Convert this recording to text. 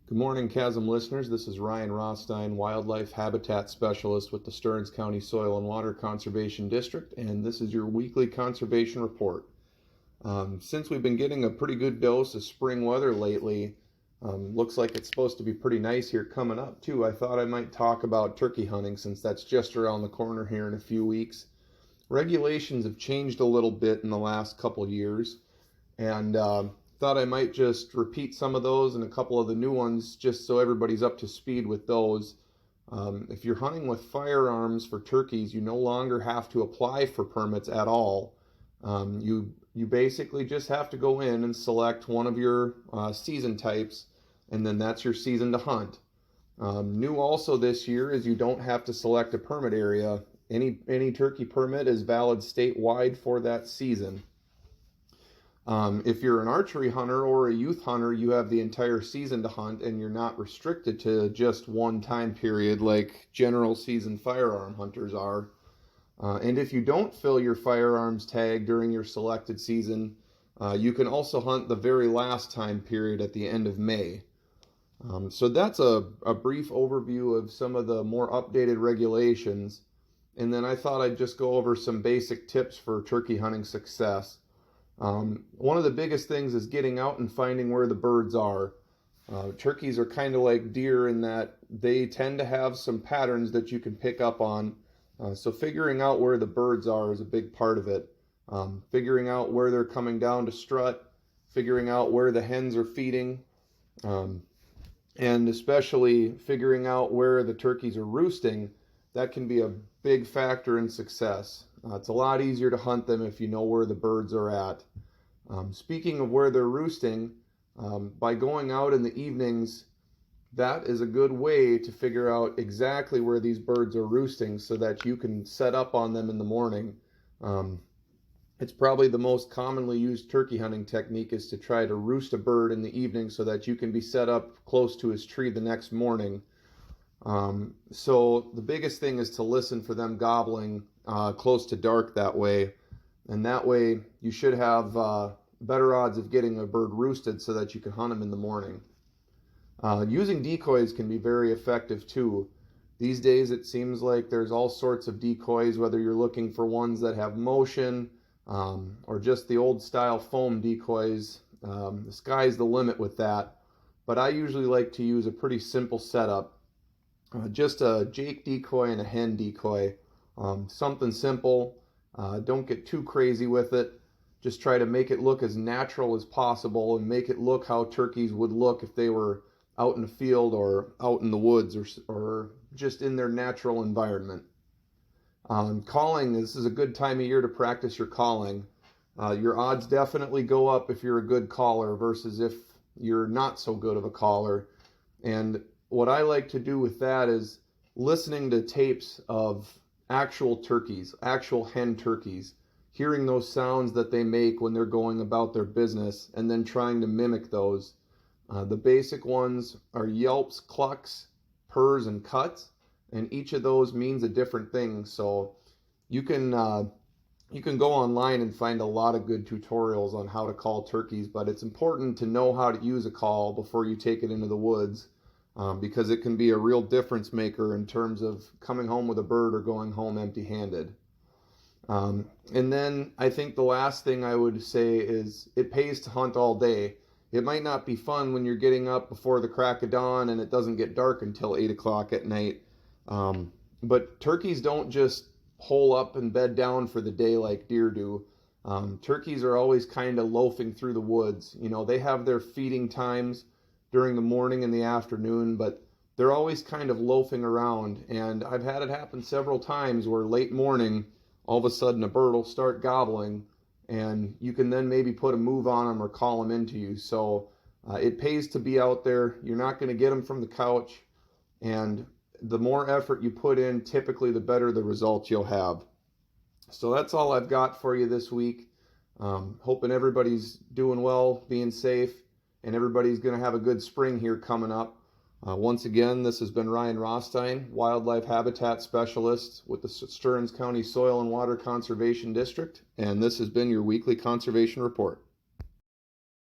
Good morning, Chasm listeners. This is Ryan Rothstein, Wildlife Habitat Specialist with the Stearns County Soil and Water Conservation District, and this is your weekly conservation report. Since we've been getting a pretty good dose of spring weather lately, looks like it's supposed to be pretty nice here coming up too. I thought I might talk about turkey hunting since that's just around the corner here in a few weeks. Regulations have changed a little bit in the last couple years, and thought I might just repeat some of those and a couple of the new ones just so everybody's up to speed with those. If you're hunting with firearms for turkeys, you no longer have to apply for permits at all. You basically just have to go in and select one of your season types, and then that's your season to hunt. New also this year is you don't have to select a permit area. Any turkey permit is valid statewide for that season. If you're an archery hunter or a youth hunter, you have the entire season to hunt and you're not restricted to just one time period like general season firearm hunters are. And if you don't fill your firearms tag during your selected season, you can also hunt the very last time period at the end of May. So that's a brief overview of some of the more updated regulations. And then I thought I'd just go over some basic tips for turkey hunting success. One of the biggest things is getting out and finding where the birds are. Turkeys are kind of like deer in that they tend to have some patterns that you can pick up on. So figuring out where the birds are is a big part of it. Figuring out where they're coming down to strut, figuring out where the hens are feeding, and especially figuring out where the turkeys are roosting. That can be a big factor in success. It's a lot easier to hunt them if you know where the birds are at. Speaking of where they're roosting, by going out in the evenings, that is a good way to figure out exactly where these birds are roosting so that you can set up on them in the morning. It's probably the most commonly used turkey hunting technique is to try to roost a bird in the evening so that you can be set up close to his tree the next morning. So the biggest thing is to listen for them gobbling close to dark that way, and that way you should have better odds of getting a bird roosted so that you can hunt them in the morning. Using decoys can be very effective too. These days it seems like there's all sorts of decoys, whether you're looking for ones that have motion or just the old style foam decoys. The sky's the limit with that, but I usually like to use a pretty simple setup. Just a Jake decoy and a hen decoy. Something simple. Don't get too crazy with it. Just try to make it look as natural as possible and make it look how turkeys would look if they were out in the field or out in the woods or just in their natural environment. Calling, this is a good time of year to practice your calling. Your odds definitely go up if you're a good caller versus if you're not so good of a caller. And what I like to do with that is listening to tapes of actual turkeys, actual hen turkeys, hearing those sounds that they make when they're going about their business, and then trying to mimic those. The basic ones are yelps, clucks, purrs, and cuts, and each of those means a different thing. So you can go online and find a lot of good tutorials on how to call turkeys, but it's important to know how to use a call before you take it into the woods. Because it can be a real difference maker in terms of coming home with a bird or going home empty-handed. And then I think the last thing I would say is it pays to hunt all day. It might not be fun when you're getting up before the crack of dawn and it doesn't get dark until 8 o'clock at night. But turkeys don't just hole up and bed down for the day like deer do. Turkeys are always kind of loafing through the woods. You know, they have their feeding times during the morning and the afternoon, but they're always kind of loafing around. And I've had it happen several times where late morning, all of a sudden a bird will start gobbling, and you can then maybe put a move on them or call them into you. So it pays to be out there. You're not going to get them from the couch, and the more effort you put in, typically the better the results you'll have. So that's all I've got for you this week. Hoping everybody's doing well, being safe, and everybody's going to have a good spring here coming up. Once again, this has been Ryan Rothstein, Wildlife Habitat Specialist with the Stearns County Soil and Water Conservation District, and this has been your weekly conservation report.